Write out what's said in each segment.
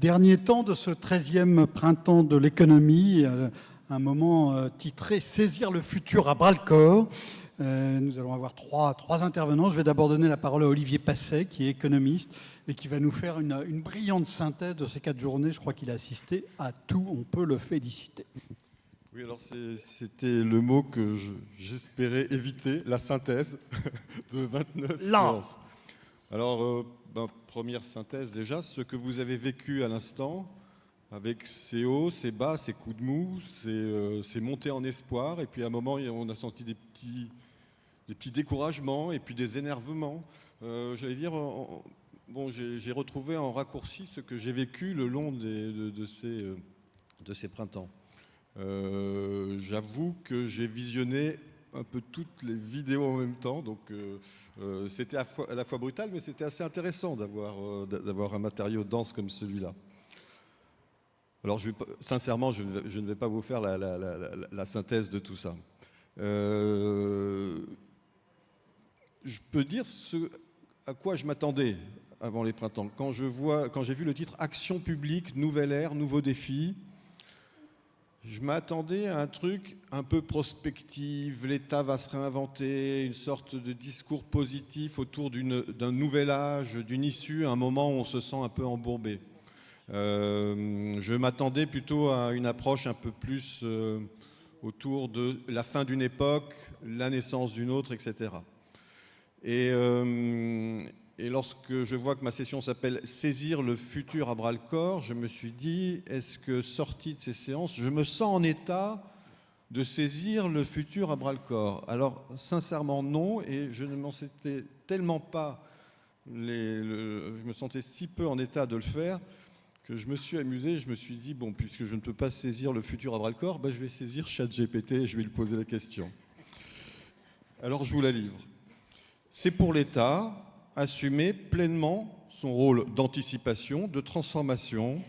dernier temps de ce 13e printemps de l'économie, un moment titré « Saisir le futur à bras-le-corps ». Nous allons avoir trois intervenants. Je vais d'abord donner la parole à Olivier Passet, qui est économiste et qui va nous faire une brillante synthèse de ces 4 journées. Je crois qu'il a assisté à tout. On peut le féliciter. Oui, alors c'était le mot que j'espérais éviter, la synthèse de 29 séances. Alors, première synthèse déjà, ce que vous avez vécu à l'instant, avec ces hauts, ces bas, ces coups de mou, ces montées en espoir, et puis à un moment, on a senti des petits découragements, et puis des énervements. J'allais dire, j'ai retrouvé en raccourci ce que j'ai vécu le long de ces printemps. J'avoue que j'ai visionné un peu toutes les vidéos en même temps, donc c'était à la fois brutal, mais c'était assez intéressant d'avoir un matériau dense comme celui-là. Alors sincèrement, je ne vais pas vous faire la synthèse de tout ça. Je peux dire ce à quoi je m'attendais avant les printemps. Quand j'ai vu le titre « Action publique, nouvelle ère, nouveaux défis », je m'attendais à un truc un peu prospectif, l'État va se réinventer, une sorte de discours positif autour d'un nouvel âge, d'une issue, un moment où on se sent un peu embourbé. Je m'attendais plutôt à une approche un peu plus autour de la fin d'une époque, la naissance d'une autre, etc. Et lorsque je vois que ma session s'appelle « Saisir le futur à bras-le-corps », je me suis dit, est-ce que, sorti de ces séances, je me sens en état de saisir le futur à bras-le-corps? Alors, sincèrement, non, et je ne m'en sentais tellement pas, je me sentais si peu en état de le faire, que je me suis amusé, je me suis dit, bon, puisque je ne peux pas saisir le futur à bras-le-corps, je vais saisir ChatGPT et je vais lui poser la question. Alors, je vous la livre. C'est pour l'État assumer pleinement son rôle d'anticipation, de transformation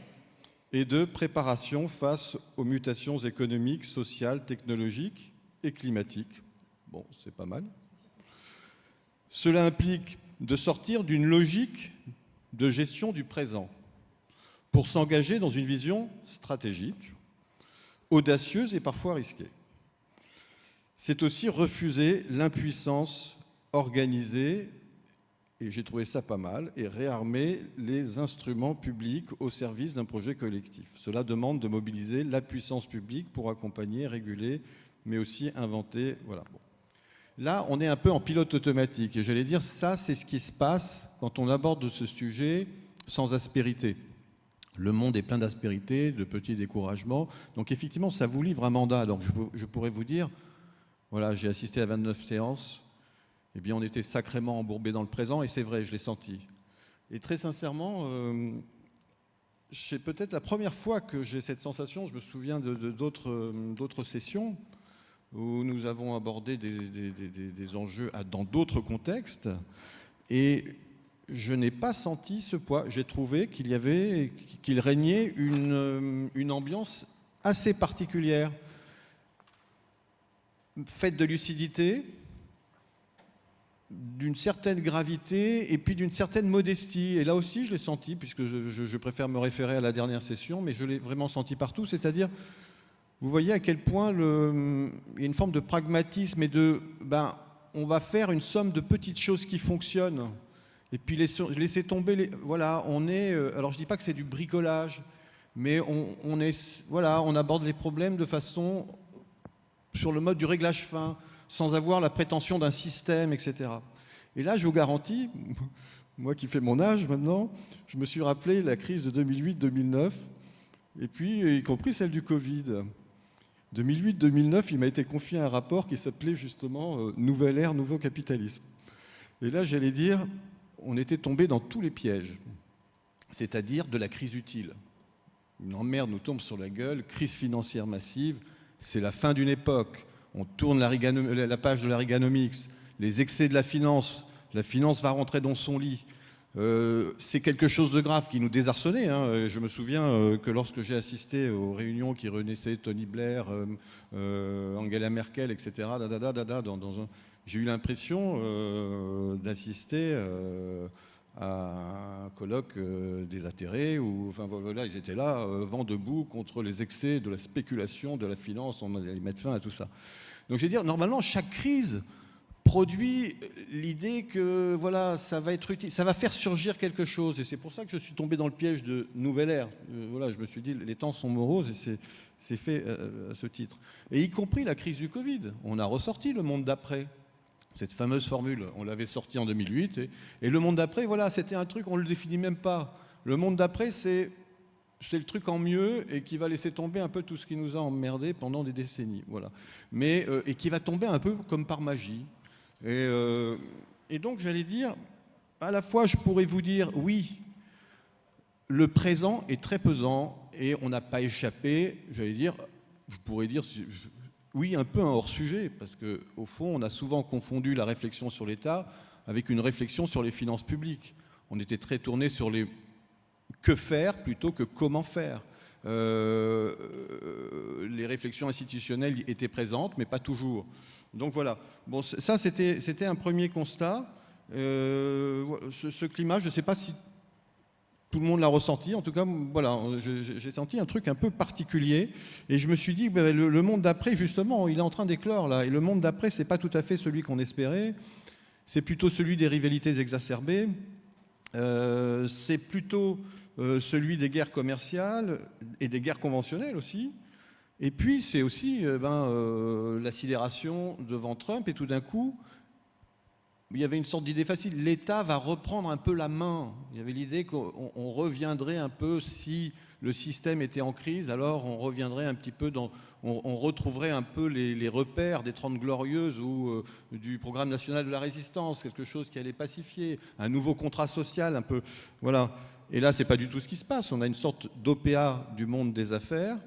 et de préparation face aux mutations économiques, sociales, technologiques et climatiques. Bon, c'est pas mal. Cela implique de sortir d'une logique de gestion du présent pour s'engager dans une vision stratégique, audacieuse et parfois risquée. C'est aussi refuser l'impuissance organisée, et j'ai trouvé ça pas mal, et réarmer les instruments publics au service d'un projet collectif. Cela demande de mobiliser la puissance publique pour accompagner, réguler, mais aussi inventer. Voilà. Bon. Là, on est un peu en pilote automatique, et j'allais dire, ça, c'est ce qui se passe quand on aborde ce sujet sans aspérité. Le monde est plein d'aspérité, de petits découragements. Donc effectivement, ça vous livre un mandat. Donc je pourrais vous dire, voilà, j'ai assisté à 29 séances, eh bien, on était sacrément embourbé dans le présent, et c'est vrai, je l'ai senti. Et très sincèrement, c'est peut-être la première fois que j'ai cette sensation. Je me souviens d'autres sessions où nous avons abordé des enjeux dans d'autres contextes, et je n'ai pas senti ce poids. J'ai trouvé qu'il régnait une ambiance assez particulière, faite de lucidité, d'une certaine gravité et puis d'une certaine modestie. Et là aussi, je l'ai senti, puisque je préfère me référer à la dernière session, mais je l'ai vraiment senti partout. C'est-à-dire, vous voyez à quel point il y a une forme de pragmatisme et on va faire une somme de petites choses qui fonctionnent. Et puis laisser tomber voilà, on est... alors je ne dis pas que c'est du bricolage, mais on aborde les problèmes de façon... sur le mode du réglage fin, sans avoir la prétention d'un système, etc. Et là, je vous garantis, moi qui fais mon âge maintenant, je me suis rappelé la crise de 2008-2009, et puis y compris celle du Covid. 2008-2009, il m'a été confié un rapport qui s'appelait justement « Nouvelle ère, nouveau capitalisme ». Et là, j'allais dire, on était tombé dans tous les pièges, c'est-à-dire de la crise utile. Une emmerde nous tombe sur la gueule, crise financière massive, c'est la fin d'une époque. On tourne la page de la Reaganomics, les excès de la finance va rentrer dans son lit. C'est quelque chose de grave qui nous désarçonnait. Hein. Je me souviens que lorsque j'ai assisté aux réunions qui renaissaient Tony Blair, Angela Merkel, etc., j'ai eu l'impression d'assister à un colloque des atterrés, où enfin, voilà, ils étaient là, vent debout contre les excès de la spéculation, de la finance, on allait mettre fin à tout ça. Donc je veux dire, normalement, chaque crise produit l'idée que voilà, ça va être utile, ça va faire surgir quelque chose. Et c'est pour ça que je suis tombé dans le piège de Nouvelle Ère. Voilà, je me suis dit, les temps sont moroses et c'est fait à ce titre. Et y compris la crise du Covid. On a ressorti le monde d'après. Cette fameuse formule, on l'avait sortie en 2008. Et le monde d'après, voilà, c'était un truc, on ne le définit même pas. Le monde d'après, c'est le truc en mieux et qui va laisser tomber un peu tout ce qui nous a emmerdés pendant des décennies. Voilà. Mais, et qui va tomber un peu comme par magie. Et donc, j'allais dire, à la fois, je pourrais vous dire, oui, le présent est très pesant et on n'a pas échappé, j'allais dire, je pourrais dire, oui, un peu un hors-sujet, parce qu'au fond, on a souvent confondu la réflexion sur l'État avec une réflexion sur les finances publiques. On était très tourné sur les que faire plutôt que comment faire. Les réflexions institutionnelles étaient présentes, mais pas toujours. Donc voilà. Bon, ça, c'était un premier constat. Ce climat, je ne sais pas si tout le monde l'a ressenti. En tout cas, voilà, j'ai senti un truc un peu particulier. Et je me suis dit, ben, le monde d'après, justement, il est en train d'éclore là. Et le monde d'après, c'est pas tout à fait celui qu'on espérait. C'est plutôt celui des rivalités exacerbées. C'est plutôt celui des guerres commerciales et des guerres conventionnelles aussi. Et puis, c'est aussi la sidération devant Trump. Et tout d'un coup, il y avait une sorte d'idée facile. L'État va reprendre un peu la main. Il y avait l'idée qu'on reviendrait un peu, si le système était en crise, alors on reviendrait un petit peu on retrouverait un peu les repères des 30 Glorieuses ou du Programme national de la résistance, quelque chose qui allait pacifier, un nouveau contrat social, un peu. Voilà. Et là, c'est pas du tout ce qui se passe. On a une sorte d'OPA du monde des affaires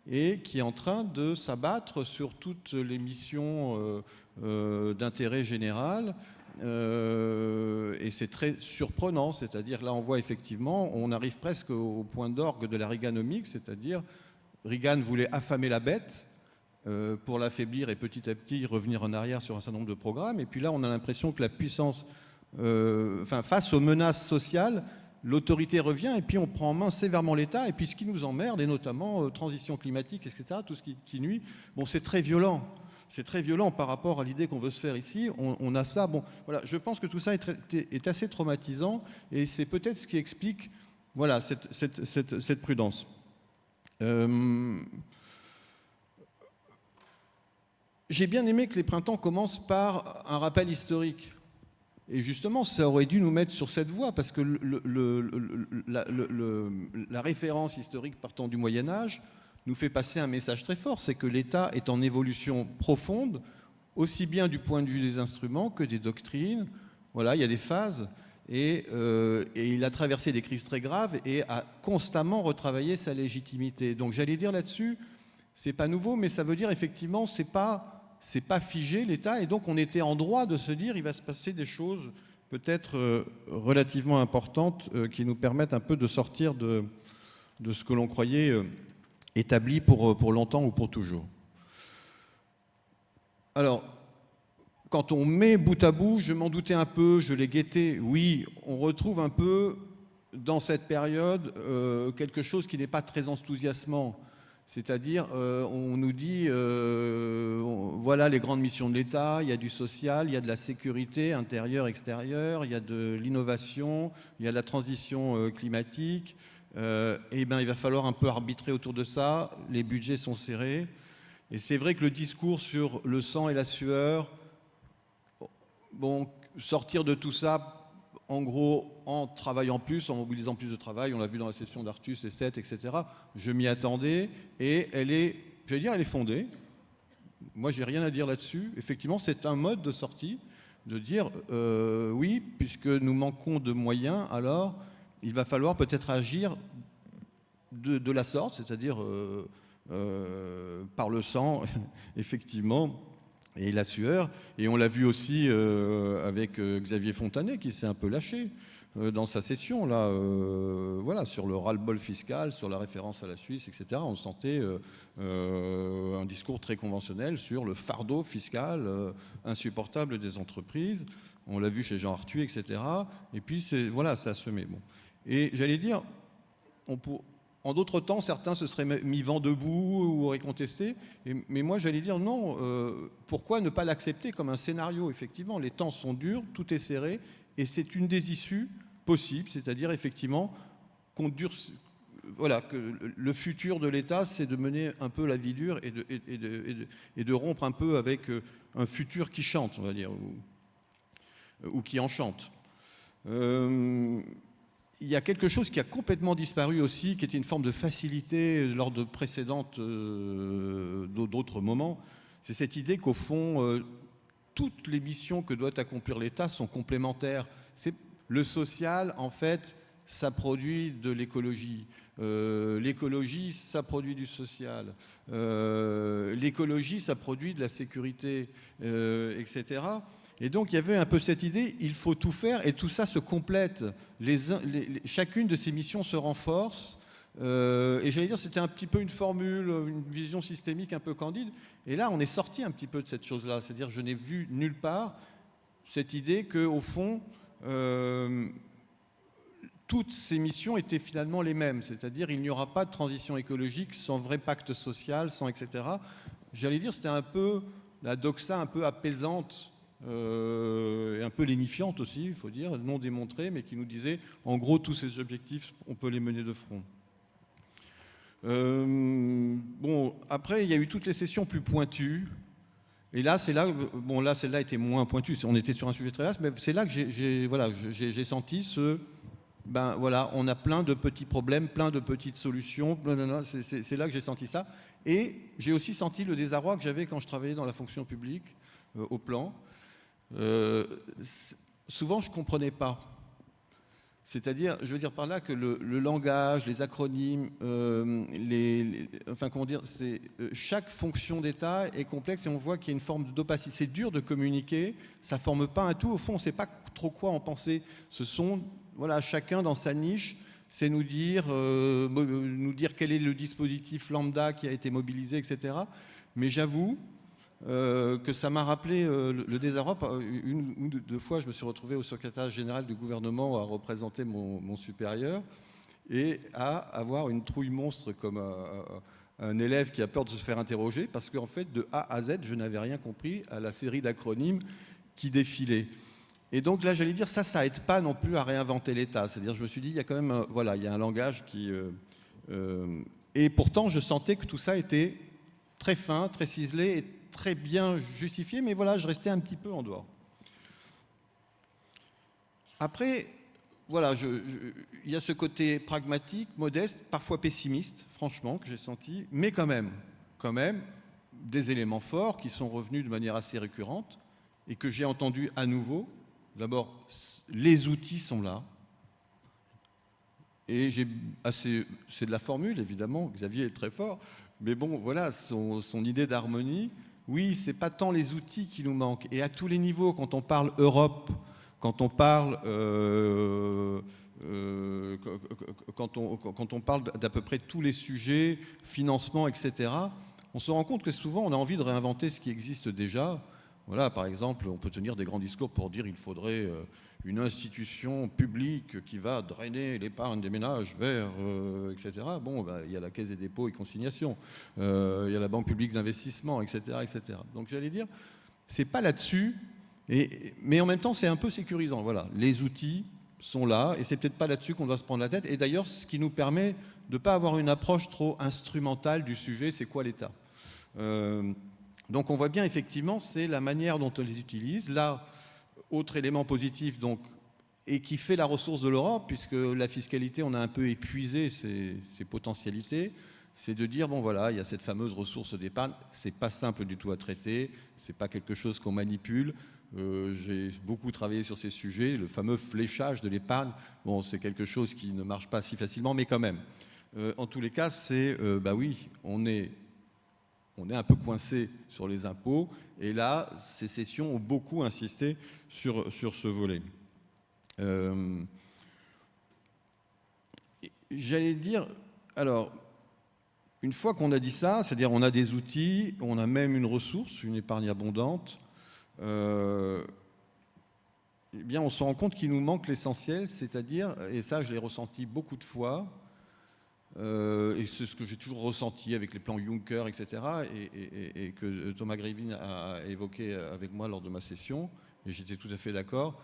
et qui est en train de s'abattre sur toutes les missions d'intérêt général. Et c'est très surprenant, c'est-à-dire là on voit effectivement, on arrive presque au point d'orgue de la Reaganomics, c'est-à-dire Reagan voulait affamer la bête pour l'affaiblir et petit à petit revenir en arrière sur un certain nombre de programmes, et puis là on a l'impression que la puissance, face aux menaces sociales, l'autorité revient et puis on prend en main sévèrement l'État, et puis ce qui nous emmerde, et notamment transition climatique, etc., tout ce qui nuit, bon, c'est très violent. C'est très violent par rapport à l'idée qu'on veut se faire ici. On a ça. Bon, voilà, je pense que tout ça est assez traumatisant et c'est peut-être ce qui explique voilà, cette prudence. J'ai bien aimé que les printemps commencent par un rappel historique. Et justement, ça aurait dû nous mettre sur cette voie parce que la référence historique partant du Moyen-Âge nous fait passer un message très fort, c'est que l'État est en évolution profonde, aussi bien du point de vue des instruments que des doctrines. Voilà, il y a des phases, et il a traversé des crises très graves et a constamment retravaillé sa légitimité. Donc j'allais dire là-dessus, c'est pas nouveau, mais ça veut dire effectivement, c'est pas figé l'État, et donc on était en droit de se dire, il va se passer des choses peut-être relativement importantes qui nous permettent un peu de sortir de ce que l'on croyait établi pour longtemps ou pour toujours. Alors, quand on met bout à bout, je m'en doutais un peu, je l'ai guetté, oui, on retrouve un peu dans cette période quelque chose qui n'est pas très enthousiasmant. C'est-à-dire, on nous dit, voilà les grandes missions de l'État, il y a du social, il y a de la sécurité intérieure, extérieure, il y a de l'innovation, il y a de la transition climatique. Et ben, il va falloir un peu arbitrer autour de ça, les budgets sont serrés, et c'est vrai que le discours sur le sang et la sueur, bon, sortir de tout ça, en gros, en travaillant plus, en mobilisant plus de travail, on l'a vu dans la session d'Artus et 7, etc., je m'y attendais, et elle est fondée. Moi, j'ai rien à dire là-dessus. Effectivement, c'est un mode de sortie, de dire, oui, puisque nous manquons de moyens, alors il va falloir peut-être agir de la sorte, c'est-à-dire par le sang, effectivement, et la sueur. Et on l'a vu aussi avec Xavier Fontanet, qui s'est un peu lâché dans sa session, là, voilà, sur le ras-le-bol fiscal, sur la référence à la Suisse, etc. On sentait un discours très conventionnel sur le fardeau fiscal insupportable des entreprises. On l'a vu chez Jean Arthuis, etc. Et puis, voilà, ça a semé. Bon. Et j'allais dire, en d'autres temps, certains se seraient mis vent debout ou auraient contesté. Mais moi, j'allais dire non. Pourquoi ne pas l'accepter comme un scénario? Effectivement, les temps sont durs, tout est serré, et c'est une des issues possibles, c'est-à-dire effectivement voilà, que le futur de l'État, c'est de mener un peu la vie dure et de rompre un peu avec un futur qui chante, on va dire, ou qui enchante. Il y a quelque chose qui a complètement disparu aussi, qui était une forme de facilité lors de précédentes, d'autres moments. C'est cette idée qu'au fond, toutes les missions que doit accomplir l'État sont complémentaires. Le social, en fait, ça produit de l'écologie. L'écologie, ça produit du social. L'écologie, ça produit de la sécurité, etc. Et donc, il y avait un peu cette idée, il faut tout faire, et tout ça se complète. Chacune de ces missions se renforce. Et j'allais dire, c'était un petit peu une formule, une vision systémique un peu candide. Et là, on est sorti un petit peu de cette chose-là. C'est-à-dire, je n'ai vu nulle part cette idée qu'au fond, toutes ces missions étaient finalement les mêmes. C'est-à-dire, il n'y aura pas de transition écologique sans vrai pacte social, sans etc. J'allais dire, c'était un peu la doxa un peu apaisante, et un peu lénifiante aussi, il faut dire, non démontrée, mais qui nous disait, en gros, tous ces objectifs, on peut les mener de front. Bon, après, il y a eu toutes les sessions plus pointues. Et là, c'est là, bon, là, celle-là était moins pointue. On était sur un sujet très vaste, mais c'est là que j'ai senti ben voilà, on a plein de petits problèmes, plein de petites solutions. C'est là que j'ai senti ça. Et j'ai aussi senti le désarroi que j'avais quand je travaillais dans la fonction publique, au plan. Souvent, je ne comprenais pas. C'est-à-dire, je veux dire par là que le langage, les acronymes, enfin, comment dire, chaque fonction d'État est complexe et on voit qu'il y a une forme d'opacité. C'est dur de communiquer, ça ne forme pas un tout. Au fond, on ne sait pas trop quoi en penser. Ce sont, voilà, chacun dans sa niche, c'est nous dire quel est le dispositif lambda qui a été mobilisé, etc. Mais j'avoue que ça m'a rappelé le désarroi. Une ou deux fois, je me suis retrouvé au secrétariat général du gouvernement à représenter mon supérieur et à avoir une trouille monstre comme un élève qui a peur de se faire interroger parce qu'en fait, de A à Z, je n'avais rien compris à la série d'acronymes qui défilaient. Et donc là, j'allais dire, ça aide pas non plus à réinventer l'État. C'est-à-dire, je me suis dit, il y a quand même, voilà, il y a un langage qui... et pourtant, je sentais que tout ça était très fin, très ciselé et très bien justifié, mais voilà, je restais un petit peu en dehors. Après, voilà, il y a ce côté pragmatique, modeste, parfois pessimiste, franchement, que j'ai senti, mais quand même, des éléments forts qui sont revenus de manière assez récurrente et que j'ai entendu à nouveau. D'abord, les outils sont là. Et c'est de la formule, évidemment, Xavier est très fort, mais bon, voilà, son idée d'harmonie. Oui, ce n'est pas tant les outils qui nous manquent. Et à tous les niveaux, quand on parle Europe, quand on parle d'à peu près tous les sujets, financement, etc., on se rend compte que souvent, on a envie de réinventer ce qui existe déjà. Voilà, par exemple, on peut tenir des grands discours pour dire qu'il faudrait une institution publique qui va drainer l'épargne des ménages vers, etc. Bon, bah, il y a la Caisse des dépôts et consignations, il y a la Banque publique d'investissement, etc., etc. Donc j'allais dire, c'est pas là-dessus, mais en même temps c'est un peu sécurisant. Voilà, les outils sont là et c'est peut-être pas là-dessus qu'on doit se prendre la tête. Et d'ailleurs, ce qui nous permet de ne pas avoir une approche trop instrumentale du sujet, c'est quoi l'État. Donc on voit bien effectivement, c'est la manière dont on les utilise. Là, autre élément positif, donc, et qui fait la ressource de l'Europe, puisque la fiscalité, on a un peu épuisé ses potentialités, c'est de dire, bon voilà, il y a cette fameuse ressource d'épargne, c'est pas simple du tout à traiter, c'est pas quelque chose qu'on manipule. J'ai beaucoup travaillé sur ces sujets, le fameux fléchage de l'épargne, bon, c'est quelque chose qui ne marche pas si facilement, mais quand même. En tous les cas, c'est, bah oui, on est un peu coincé sur les impôts. Et là, ces sessions ont beaucoup insisté sur ce volet. J'allais dire, alors, une fois qu'on a dit ça, c'est-à-dire on a des outils, on a même une ressource, une épargne abondante, eh bien, on se rend compte qu'il nous manque l'essentiel, c'est-à-dire, et ça je l'ai ressenti beaucoup de fois, et c'est ce que j'ai toujours ressenti avec les plans Juncker, etc., et que Thomas Grébin a évoqué avec moi lors de ma session, et j'étais tout à fait d'accord.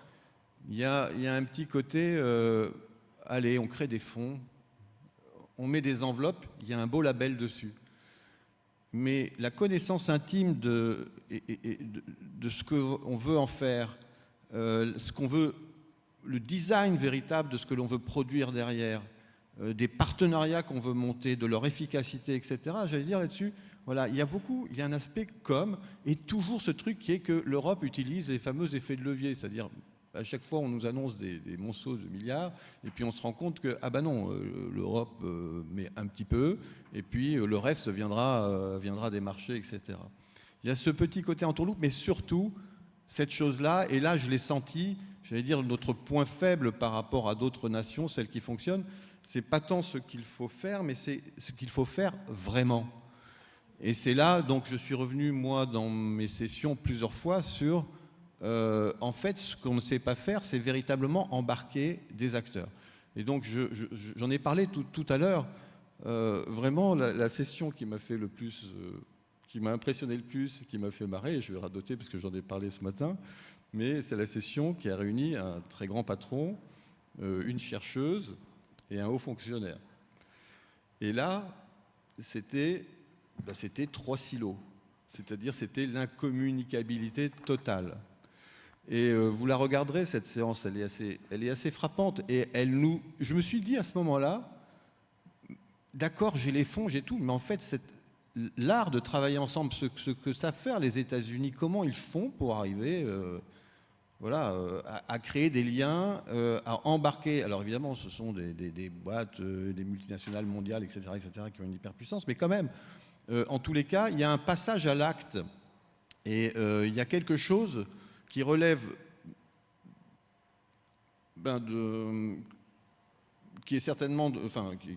Il y a un petit côté, allez, on crée des fonds, on met des enveloppes, il y a un beau label dessus. Mais la connaissance intime de ce qu'on veut en faire, ce qu'on veut, le design véritable de ce que l'on veut produire derrière, des partenariats qu'on veut monter, de leur efficacité, etc. J'allais dire là-dessus, voilà, il y a un aspect com, et toujours ce truc qui est que l'Europe utilise les fameux effets de levier, c'est-à-dire à chaque fois on nous annonce des monceaux de milliards, et puis on se rend compte que, ah ben non, l'Europe met un petit peu, et puis le reste viendra des marchés, etc. Il y a ce petit côté entourloupe, mais surtout, cette chose-là, et là je l'ai senti, j'allais dire notre point faible par rapport à d'autres nations, celles qui fonctionnent, c'est pas tant ce qu'il faut faire, mais c'est ce qu'il faut faire vraiment. Et c'est là, donc je suis revenu, moi, dans mes sessions plusieurs fois sur, en fait, ce qu'on ne sait pas faire, c'est véritablement embarquer des acteurs. Et donc j'en ai parlé tout à l'heure. Vraiment, la session qui m'a fait le plus, qui m'a impressionné le plus, qui m'a fait marrer, et je vais radoter parce que j'en ai parlé ce matin, mais c'est la session qui a réuni un très grand patron, une chercheuse, et un haut fonctionnaire. Et là, c'était 3 silos. C'est-à-dire, c'était l'incommunicabilité totale. Et vous la regarderez, cette séance, elle est assez frappante. Et je me suis dit à ce moment-là, d'accord, j'ai les fonds, j'ai tout, mais en fait, l'art de travailler ensemble, ce que savent faire les États-Unis, comment ils font pour arriver... à créer des liens, à embarquer. Alors évidemment, ce sont des boîtes, des multinationales mondiales, etc., qui ont une hyperpuissance, mais quand même, en tous les cas, il y a un passage à l'acte. Et il y a quelque chose qui relève, qui est certainement,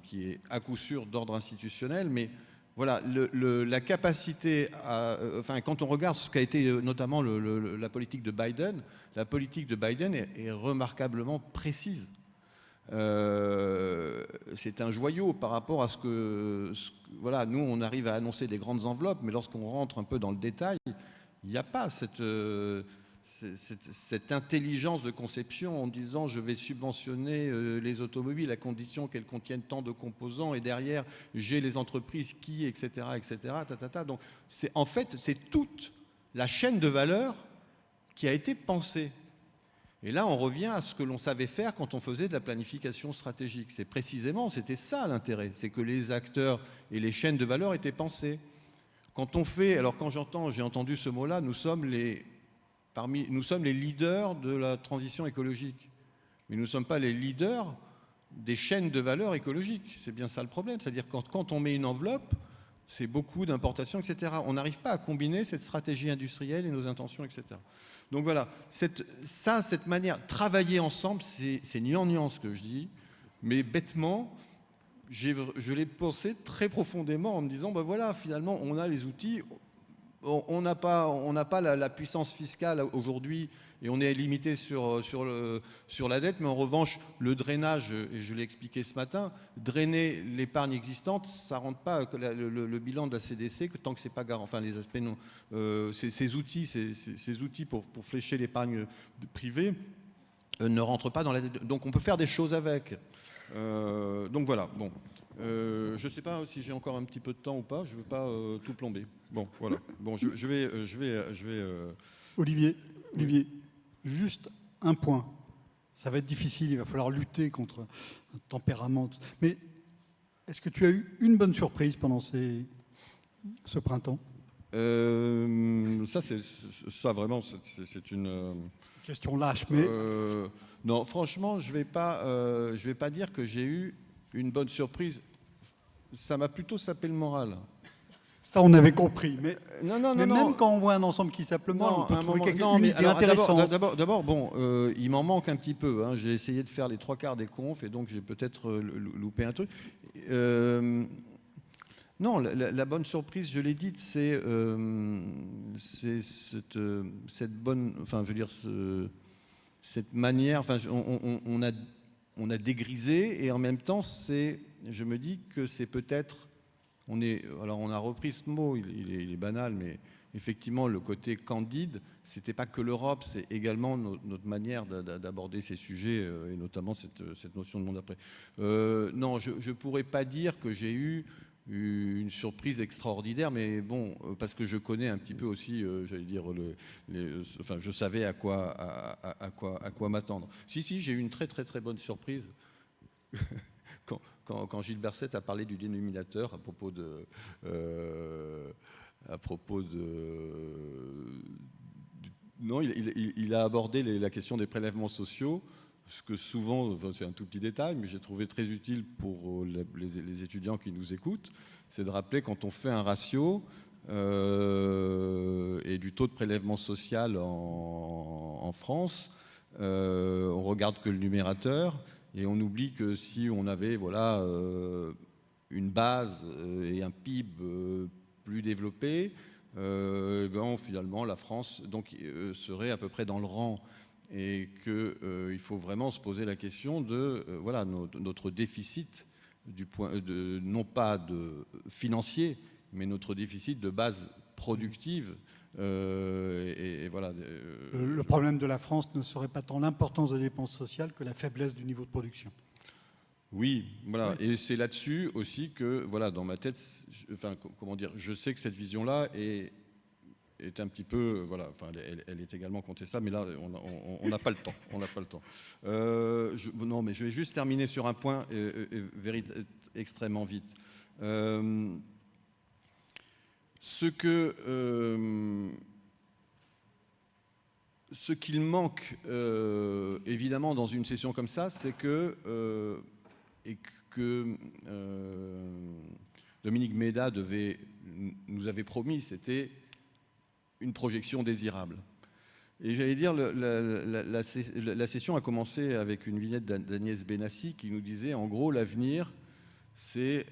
qui est à coup sûr d'ordre institutionnel, mais voilà, la capacité quand on regarde ce qu'a été notamment la politique de Biden, la politique de Biden est remarquablement précise. C'est un joyau par rapport à voilà, nous on arrive à annoncer des grandes enveloppes, mais lorsqu'on rentre un peu dans le détail, il n'y a pas cette intelligence de conception en disant je vais subventionner les automobiles à condition qu'elles contiennent tant de composants, et derrière j'ai les entreprises qui, etc., Donc en fait, c'est toute la chaîne de valeur qui a été pensée. Et là, on revient à ce que l'on savait faire quand on faisait de la planification stratégique. C'était ça l'intérêt, c'est que les acteurs et les chaînes de valeur étaient pensées. J'ai entendu ce mot-là, nous sommes les leaders de la transition écologique. Mais nous ne sommes pas les leaders des chaînes de valeur écologiques. C'est bien ça le problème. C'est-à-dire que quand on met une enveloppe, c'est beaucoup d'importations, etc. On n'arrive pas à combiner cette stratégie industrielle et nos intentions, etc. Donc voilà, cette manière, travailler ensemble, c'est gnangnan ce que je dis, mais bêtement, je l'ai pensé très profondément en me disant, ben voilà, finalement, on a les outils, on n'a pas la puissance fiscale aujourd'hui, et on est limité sur la dette, mais en revanche, le drainage, et je l'ai expliqué ce matin, drainer l'épargne existante, ça ne rentre pas le bilan de la CDC, tant que c'est pas garanti, enfin les aspects non, ces outils pour flécher l'épargne privée ne rentrent pas dans la dette. Donc on peut faire des choses avec. Donc voilà, bon. Je ne sais pas si j'ai encore un petit peu de temps ou pas, je ne veux pas tout plomber. Bon, voilà. Bon, je vais Olivier, juste un point. Ça va être difficile, il va falloir lutter contre un tempérament. Mais est-ce que tu as eu une bonne surprise pendant ce printemps ? Ça vraiment, c'est une question lâche, mais non, franchement, je vais pas dire que j'ai eu une bonne surprise. Ça m'a plutôt sapé le moral. Ça, on avait compris. Mais, non. Même quand on voit un ensemble qui s'appelle on peut trouver une idée intéressante. D'abord, bon, il m'en manque un petit peu. Hein. J'ai essayé de faire les 3/4 des confs et donc j'ai peut-être loupé un truc. Non, la bonne surprise, je l'ai dite, c'est cette bonne... Enfin, je veux dire, cette manière, enfin, on a dégrisé, et en même temps, je me dis que c'est peut-être, alors on a repris ce mot, il est banal, mais effectivement, le côté candide, c'était pas que l'Europe, c'est également notre manière d'aborder ces sujets, et notamment cette notion de monde après. Non, je ne pourrais pas dire que j'ai eu une surprise extraordinaire, mais bon, parce que je connais un petit peu aussi, j'allais dire, enfin, je savais à quoi m'attendre. Si, j'ai eu une très très très bonne surprise quand Gilles Berset a parlé du dénominateur à propos de non, il a abordé la question des prélèvements sociaux, ce que souvent, enfin, c'est un tout petit détail, mais j'ai trouvé très utile pour les étudiants qui nous écoutent, c'est de rappeler quand on fait un ratio et du taux de prélèvement social en France, on regarde que le numérateur et on oublie que si on avait une base et un PIB plus développé, finalement la France serait à peu près dans le rang, et qu'il faut vraiment se poser la question de notre déficit non pas financier, mais notre déficit de base productive. Le problème de la France ne serait pas tant l'importance des dépenses sociales que la faiblesse du niveau de production. Oui, voilà, oui. Et c'est là-dessus aussi que, dans ma tête, je sais que cette vision-là est un petit peu, elle est également contestable, mais là, on n'a pas le temps. Non, mais je vais juste terminer sur un point extrêmement vite. Ce qu'il manque, évidemment, dans une session comme ça, c'est que Dominique Méda nous avait promis, c'était une projection désirable. Et j'allais dire, la session a commencé avec une vignette d'Agnès Benassi qui nous disait, en gros, l'avenir, c'est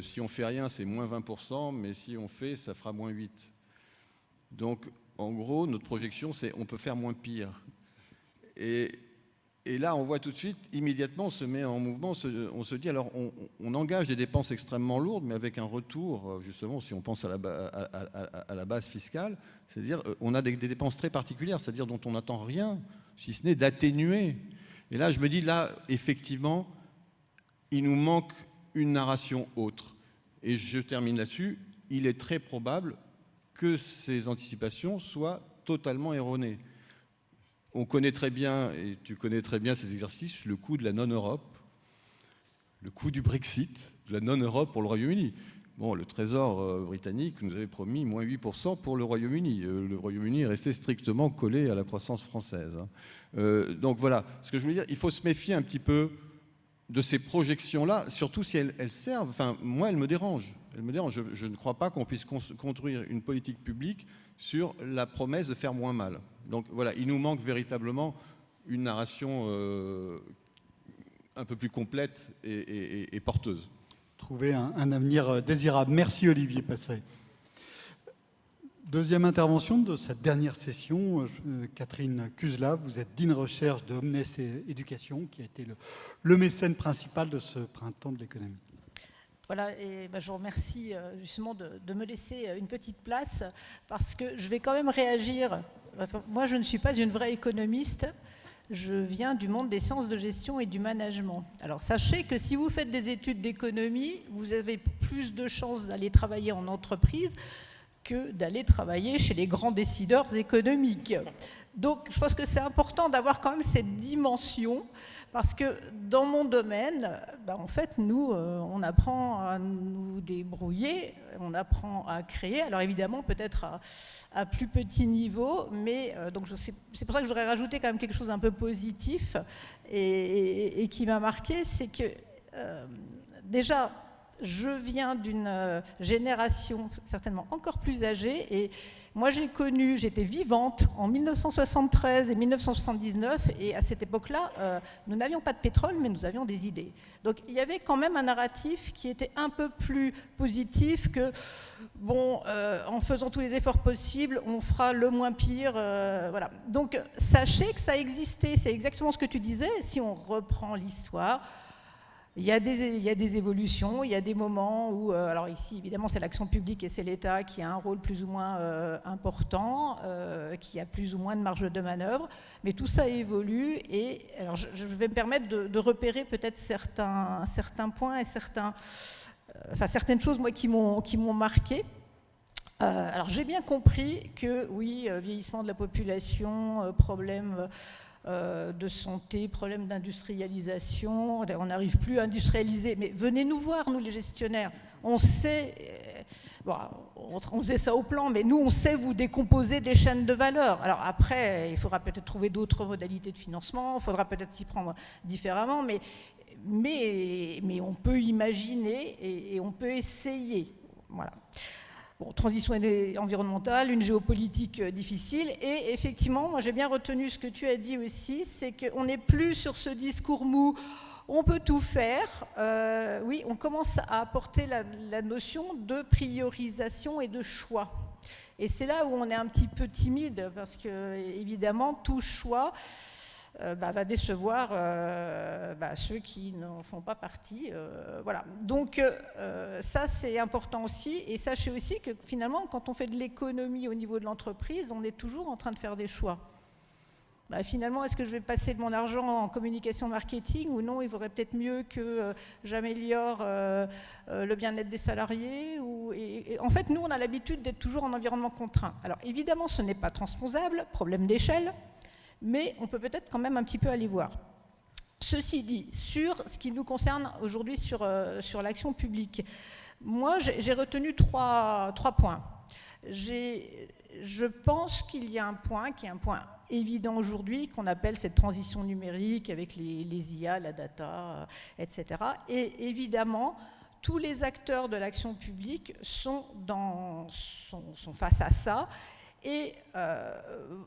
si on fait rien, c'est moins 20%, mais si on fait, ça fera moins 8%. Donc, en gros, notre projection, c'est on peut faire moins pire. Et là, on voit tout de suite, immédiatement, on se met en mouvement, on se dit, alors, on engage des dépenses extrêmement lourdes, mais avec un retour, justement, si on pense à la base fiscale, c'est-à-dire, on a des dépenses très particulières, c'est-à-dire dont on n'attend rien, si ce n'est d'atténuer. Et là, je me dis, là, effectivement, il nous manque une narration autre. Et je termine là-dessus, il est très probable que ces anticipations soient totalement erronées. On connaît très bien, et tu connais très bien ces exercices, le coût de la non-Europe, le coût du Brexit, de la non-Europe pour le Royaume-Uni. Bon, le Trésor britannique nous avait promis moins 8% pour le Royaume-Uni. Le Royaume-Uni est resté strictement collé à la croissance française. Donc voilà, ce que je veux dire, il faut se méfier un petit peu de ces projections-là, surtout si elles servent. Enfin, moi, elles me dérangent. Je ne crois pas qu'on puisse construire une politique publique sur la promesse de faire moins mal. Donc voilà, il nous manque véritablement une narration un peu plus complète et porteuse. Trouver un avenir désirable. Merci Olivier Passet. Deuxième intervention de cette dernière session, Catherine Cuzla, vous êtes Dean Recherche de Omnes Éducation, qui a été le mécène principal de ce printemps de l'économie. Voilà, et je vous remercie justement de me laisser une petite place, parce que je vais quand même réagir. Moi, je ne suis pas une vraie économiste, je viens du monde des sciences de gestion et du management. Alors, sachez que si vous faites des études d'économie, vous avez plus de chances d'aller travailler en entreprise que d'aller travailler chez les grands décideurs économiques. Donc, je pense que c'est important d'avoir quand même cette dimension, parce que dans mon domaine, en fait, nous, on apprend à nous débrouiller, on apprend à créer, alors évidemment, peut-être à plus petit niveau, mais donc c'est pour ça que je voudrais rajouter quand même quelque chose d'un peu positif et qui m'a marqué, c'est que déjà, je viens d'une génération certainement encore plus âgée et moi j'étais vivante en 1973 et 1979 et à cette époque-là, nous n'avions pas de pétrole mais nous avions des idées. Donc il y avait quand même un narratif qui était un peu plus positif que, bon, en faisant tous les efforts possibles, on fera le moins pire, voilà. Donc sachez que ça existait, c'est exactement ce que tu disais, si on reprend l'histoire. Il y a des évolutions, il y a des moments où, alors ici évidemment c'est l'action publique et c'est l'État qui a un rôle plus ou moins important, qui a plus ou moins de marge de manœuvre, mais tout ça évolue et alors je vais me permettre de repérer peut-être certains points et certaines choses moi qui m'ont marqué. Alors j'ai bien compris que oui, vieillissement de la population, problème de santé, problème d'industrialisation, on n'arrive plus à industrialiser, mais venez nous voir, nous les gestionnaires, on sait, bon, on faisait ça au plan, mais nous on sait vous décomposer des chaînes de valeur. Alors après, il faudra peut-être trouver d'autres modalités de financement, il faudra peut-être s'y prendre différemment, mais on peut imaginer et on peut essayer, voilà. Bon, transition environnementale, une géopolitique difficile, et effectivement, moi j'ai bien retenu ce que tu as dit aussi, c'est qu'on n'est plus sur ce discours mou, on peut tout faire, oui, on commence à apporter la notion de priorisation et de choix. Et c'est là où on est un petit peu timide, parce que évidemment, tout choix va décevoir ceux qui n'en font pas partie. Voilà. Donc ça, c'est important aussi. Et sachez aussi que finalement, quand on fait de l'économie au niveau de l'entreprise, on est toujours en train de faire des choix. Finalement, est-ce que je vais passer de mon argent en communication marketing ou non? Il vaudrait peut-être mieux que j'améliore le bien-être des salariés. Et en fait, nous, on a l'habitude d'être toujours en environnement contraint. Alors évidemment, ce n'est pas transposable, problème d'échelle, mais on peut peut-être quand même un petit peu aller voir. Ceci dit, sur ce qui nous concerne aujourd'hui sur l'action publique, moi j'ai retenu trois points. Je pense qu'il y a un point qui est un point évident aujourd'hui, qu'on appelle cette transition numérique avec les IA, la data, etc. Et évidemment, tous les acteurs de l'action publique sont face à ça, et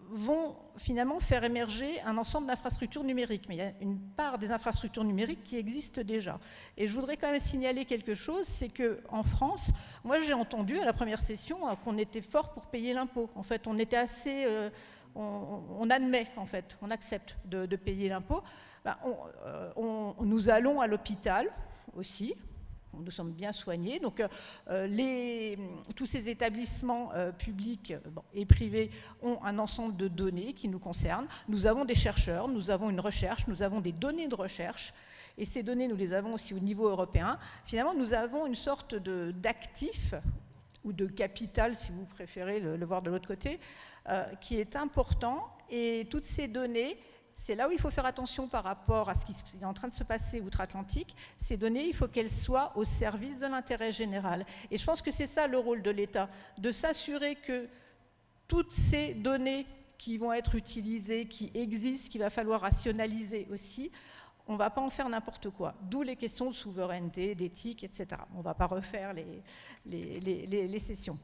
vont finalement faire émerger un ensemble d'infrastructures numériques. Mais il y a une part des infrastructures numériques qui existent déjà. Et je voudrais quand même signaler quelque chose, c'est qu'en France, moi j'ai entendu à la première session qu'on était fort pour payer l'impôt. En fait, on était assez... on admet, en fait, on accepte de payer l'impôt. Nous allons à l'hôpital aussi. Nous sommes bien soignés, donc tous ces établissements publics et privés ont un ensemble de données qui nous concernent. Nous avons des chercheurs, nous avons une recherche, nous avons des données de recherche, et ces données, nous les avons aussi au niveau européen. Finalement, nous avons une sorte d'actif, ou de capital, si vous préférez le voir de l'autre côté, qui est important, et toutes ces données... C'est là où il faut faire attention par rapport à ce qui est en train de se passer outre-Atlantique. Ces données, il faut qu'elles soient au service de l'intérêt général. Et je pense que c'est ça le rôle de l'État, de s'assurer que toutes ces données qui vont être utilisées, qui existent, qu'il va falloir rationaliser aussi, on ne va pas en faire n'importe quoi. D'où les questions de souveraineté, d'éthique, etc. On ne va pas refaire les sessions.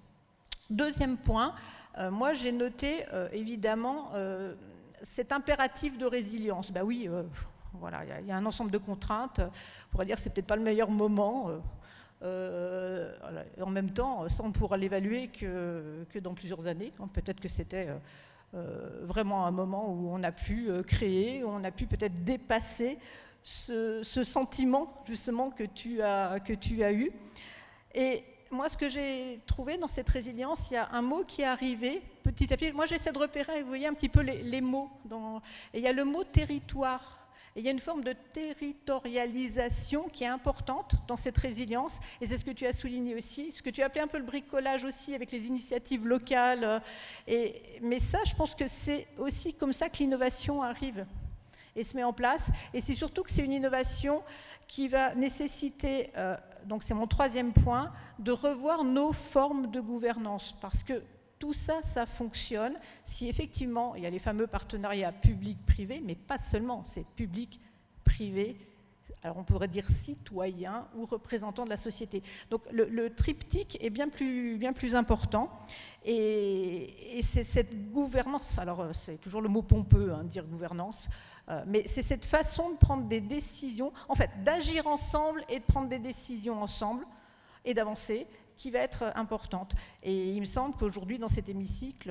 Deuxième point, moi j'ai noté évidemment... cet impératif de résilience, oui, voilà, il y a un ensemble de contraintes. On pourrait dire que c'est peut-être pas le meilleur moment. En même temps, ça on pourra l'évaluer que dans plusieurs années. Peut-être que c'était vraiment un moment où on a pu créer, où on a pu peut-être dépasser ce sentiment justement que tu as eu. Et moi, ce que j'ai trouvé dans cette résilience, il y a un mot qui est arrivé petit à petit. Moi, j'essaie de repérer, vous voyez un petit peu les mots. Et il y a le mot territoire. Et il y a une forme de territorialisation qui est importante dans cette résilience. Et c'est ce que tu as souligné aussi, ce que tu as appelé un peu le bricolage aussi avec les initiatives locales. Mais ça, je pense que c'est aussi comme ça que l'innovation arrive et se met en place. Et c'est surtout que c'est une innovation qui va nécessiter... donc c'est mon troisième point, de revoir nos formes de gouvernance, parce que tout ça, ça fonctionne si effectivement il y a les fameux partenariats public-privé, mais pas seulement, c'est public-privé alors on pourrait dire citoyen ou représentant de la société. Donc le triptyque est bien plus important. Et c'est cette gouvernance, alors c'est toujours le mot pompeux, dire gouvernance, mais c'est cette façon de prendre des décisions, en fait d'agir ensemble et de prendre des décisions ensemble et d'avancer, qui va être importante. Et il me semble qu'aujourd'hui dans cet hémicycle,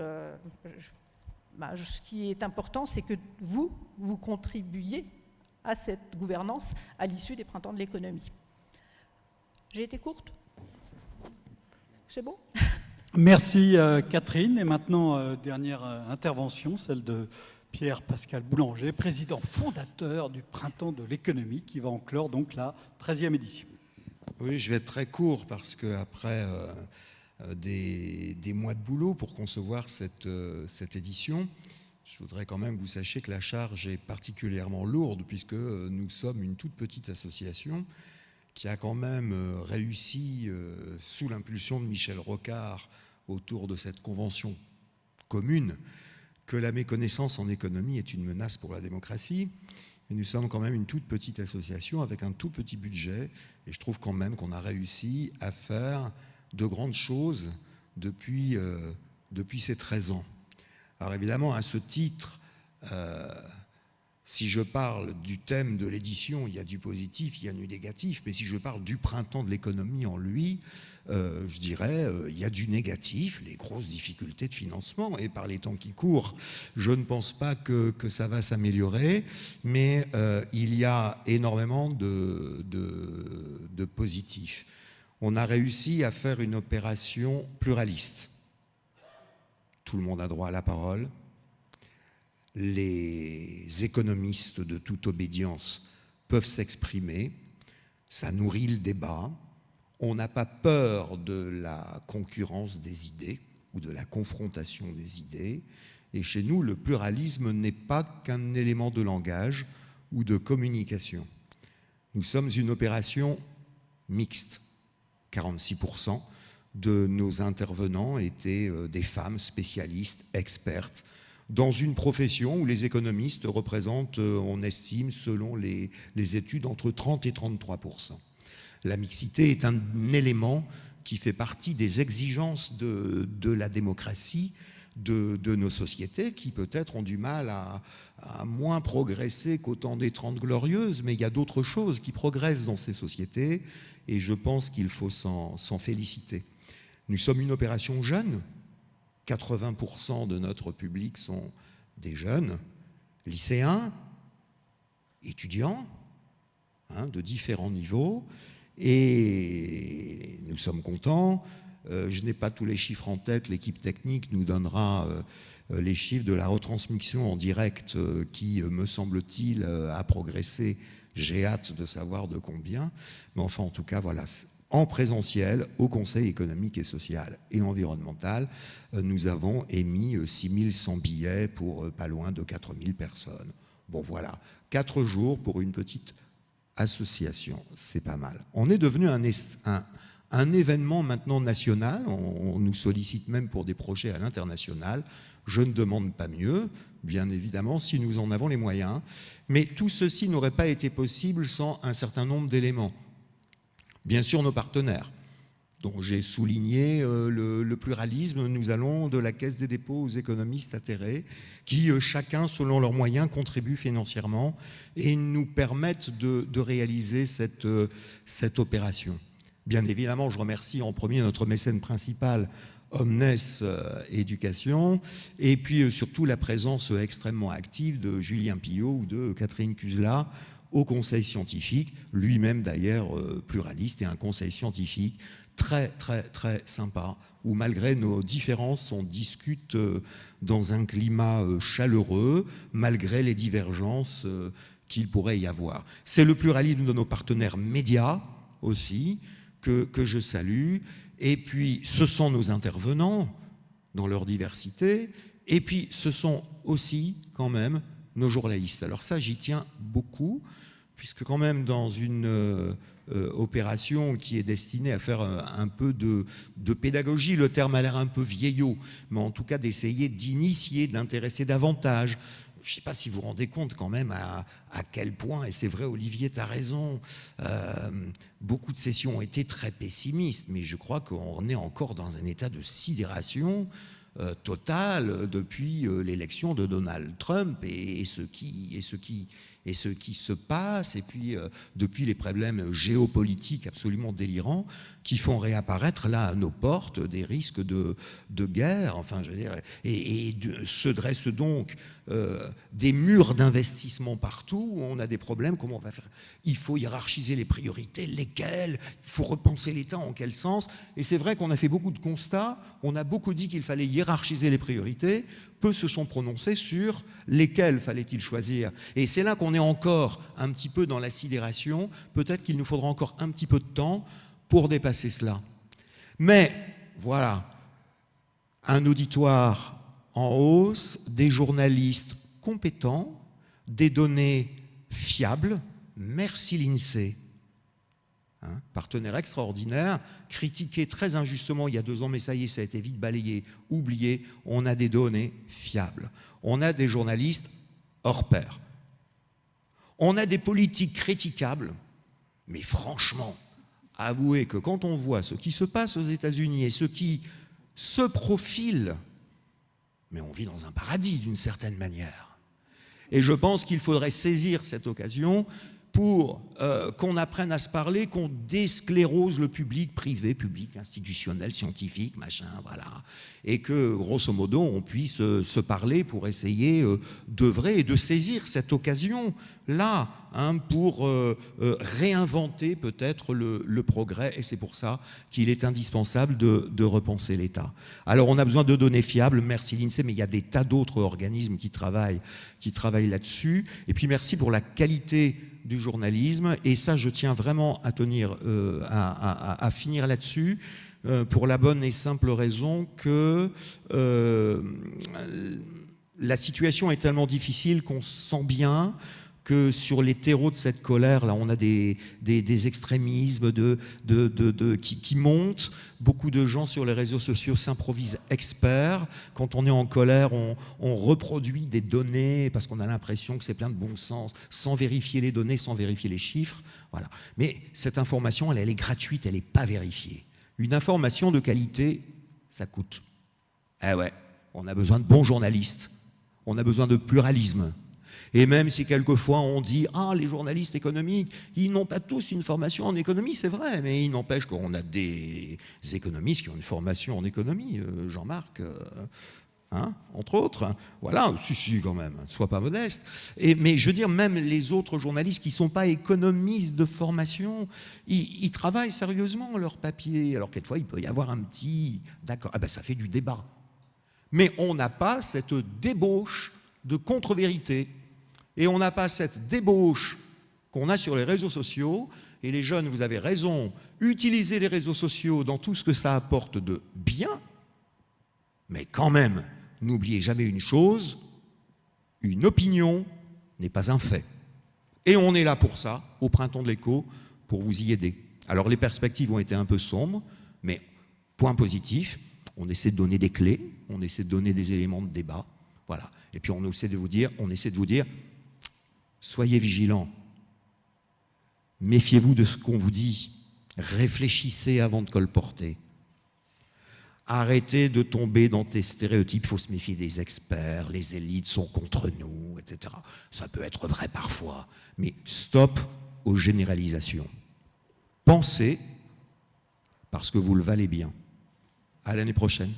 ce qui est important, c'est que vous contribuiez à cette gouvernance à l'issue des printemps de l'économie. J'ai été courte ? C'est bon ? Merci Catherine. Et maintenant, dernière intervention, celle de Pierre-Pascal Boulanger, président fondateur du Printemps de l'économie, qui va en clore donc la 13e édition. Oui, je vais être très court parce qu'après des mois de boulot pour concevoir cette édition, je voudrais quand même que vous sachiez que la charge est particulièrement lourde puisque nous sommes une toute petite association qui a quand même réussi, sous l'impulsion de Michel Rocard, autour de cette convention commune, que la méconnaissance en économie est une menace pour la démocratie. Et nous sommes quand même une toute petite association avec un tout petit budget. Et je trouve quand même qu'on a réussi à faire de grandes choses depuis ces 13 ans. Alors évidemment, à ce titre, si je parle du thème de l'édition, il y a du positif, il y a du négatif, mais si je parle du printemps de l'économie en lui, je dirais il y a du négatif, les grosses difficultés de financement, et par les temps qui courent, je ne pense pas que ça va s'améliorer, mais il y a énormément de positifs. On a réussi à faire une opération pluraliste. Tout le monde a droit à la parole. Les économistes de toute obédience peuvent s'exprimer. Ça nourrit le débat. On n'a pas peur de la concurrence des idées ou de la confrontation des idées. Et chez nous, le pluralisme n'est pas qu'un élément de langage ou de communication. Nous sommes une opération mixte. 46% de nos intervenants étaient des femmes spécialistes, expertes, dans une profession où les économistes représentent, on estime, selon les études, entre 30 et 33%. La mixité est un élément qui fait partie des exigences de la démocratie, de nos sociétés, qui peut-être ont du mal à moins progresser qu'au temps des 30 Glorieuses, mais il y a d'autres choses qui progressent dans ces sociétés, et je pense qu'il faut s'en féliciter. Nous sommes une opération jeune. 80% de notre public sont des jeunes, lycéens, étudiants, de différents niveaux, et nous sommes contents. Je n'ai pas tous les chiffres en tête, l'équipe technique nous donnera les chiffres de la retransmission en direct qui, me semble-t-il, a progressé. J'ai hâte de savoir de combien, mais enfin, en tout cas, voilà. En présentiel, au Conseil économique et social et environnemental, nous avons émis 6100 billets pour pas loin de 4000 personnes. Bon voilà, 4 jours pour une petite association, c'est pas mal. On est devenu un événement maintenant national, on nous sollicite même pour des projets à l'international. Je ne demande pas mieux, bien évidemment, si nous en avons les moyens. Mais tout ceci n'aurait pas été possible sans un certain nombre d'éléments. Bien sûr, nos partenaires, dont j'ai souligné le pluralisme. Nous allons de la Caisse des dépôts aux économistes atterrés, qui, chacun, selon leurs moyens, contribuent financièrement et nous permettent de réaliser cette opération. Bien évidemment, je remercie en premier notre mécène principal, Omnes Éducation, et puis surtout la présence extrêmement active de Julien Pillot ou de Catherine Cuzela, au conseil scientifique, lui-même d'ailleurs pluraliste, et un conseil scientifique très très très sympa, où malgré nos différences, on discute dans un climat chaleureux, malgré les divergences qu'il pourrait y avoir. C'est le pluralisme de nos partenaires médias aussi, que je salue, et puis ce sont nos intervenants dans leur diversité, et puis ce sont aussi quand même nos journalistes. Alors ça, j'y tiens beaucoup, puisque quand même dans une opération qui est destinée à faire un peu de pédagogie, le terme a l'air un peu vieillot, mais en tout cas d'essayer d'initier, d'intéresser davantage. je ne sais pas si vous vous rendez compte quand même à quel point, et c'est vrai, Olivier, tu as raison, beaucoup de sessions ont été très pessimistes, mais je crois qu'on est encore dans un état de sidération totale depuis l'élection de Donald Trump et ce qui se passe, et puis depuis les problèmes géopolitiques absolument délirants qui font réapparaître là à nos portes des risques de guerre, enfin je veux dire, se dressent donc des murs d'investissement partout où on a des problèmes. Comment on va faire? Il faut hiérarchiser les priorités, lesquelles? Il faut repenser l'État en quel sens? Et c'est vrai qu'on a fait beaucoup de constats, on a beaucoup dit qu'il fallait hiérarchiser les priorités, peu se sont prononcés sur lesquels fallait-il choisir. Et c'est là qu'on est encore un petit peu dans la sidération. Peut-être qu'il nous faudra encore un petit peu de temps pour dépasser cela. Mais voilà, un auditoire en hausse, des journalistes compétents, des données fiables. Merci l'INSEE. Partenaire extraordinaire, critiqué très injustement il y a 2 ans, mais ça y est, ça a été vite balayé, oublié. On a des données fiables. On a des journalistes hors pair. On a des politiques critiquables, mais franchement, avouez que quand on voit ce qui se passe aux États-Unis et ce qui se profile, mais on vit dans un paradis d'une certaine manière. Et je pense qu'il faudrait saisir cette occasion pour qu'on apprenne à se parler, qu'on désclérose le public, privé, public, institutionnel, scientifique, machin, voilà. Et que, grosso modo, on puisse se parler pour essayer d'œuvrer et de saisir cette occasion-là, pour réinventer peut-être le progrès. Et c'est pour ça qu'il est indispensable de repenser l'État. Alors, on a besoin de données fiables, merci l'INSEE, mais il y a des tas d'autres organismes qui travaillent là-dessus. Et puis, merci pour la qualité du journalisme, et ça je tiens vraiment à tenir à finir là-dessus, pour la bonne et simple raison que la situation est tellement difficile qu'on sent bien que sur les terreaux de cette colère, là, on a des extrémismes qui montent. Beaucoup de gens sur les réseaux sociaux s'improvisent experts. Quand on est en colère, on reproduit des données parce qu'on a l'impression que c'est plein de bon sens, sans vérifier les données, sans vérifier les chiffres. Voilà. Mais cette information, elle est gratuite, elle n'est pas vérifiée. Une information de qualité, ça coûte. Eh ouais, on a besoin de bons journalistes, on a besoin de pluralisme. Et même si quelquefois on dit « Ah, les journalistes économiques, ils n'ont pas tous une formation en économie », c'est vrai, mais il n'empêche qu'on a des économistes qui ont une formation en économie, Jean-Marc, entre autres. Voilà, si, quand même, ne sois pas modeste. Mais je veux dire, même les autres journalistes qui ne sont pas économistes de formation, ils travaillent sérieusement leur papier. Alors quelquefois, il peut y avoir un petit « D'accord, ça fait du débat ». Mais on n'a pas cette débauche de contre-vérité. Et on n'a pas cette débauche qu'on a sur les réseaux sociaux. Et les jeunes, vous avez raison, utilisez les réseaux sociaux dans tout ce que ça apporte de bien. Mais quand même, n'oubliez jamais une chose, une opinion n'est pas un fait. Et on est là pour ça, au Printemps de l'Écho, pour vous y aider. Alors les perspectives ont été un peu sombres, mais point positif, on essaie de donner des clés, on essaie de donner des éléments de débat. Voilà. Et puis on essaie de vous dire, soyez vigilants, méfiez-vous de ce qu'on vous dit, réfléchissez avant de colporter. Arrêtez de tomber dans des stéréotypes, il faut se méfier des experts, les élites sont contre nous, etc. Ça peut être vrai parfois, mais stop aux généralisations. Pensez, parce que vous le valez bien. À l'année prochaine.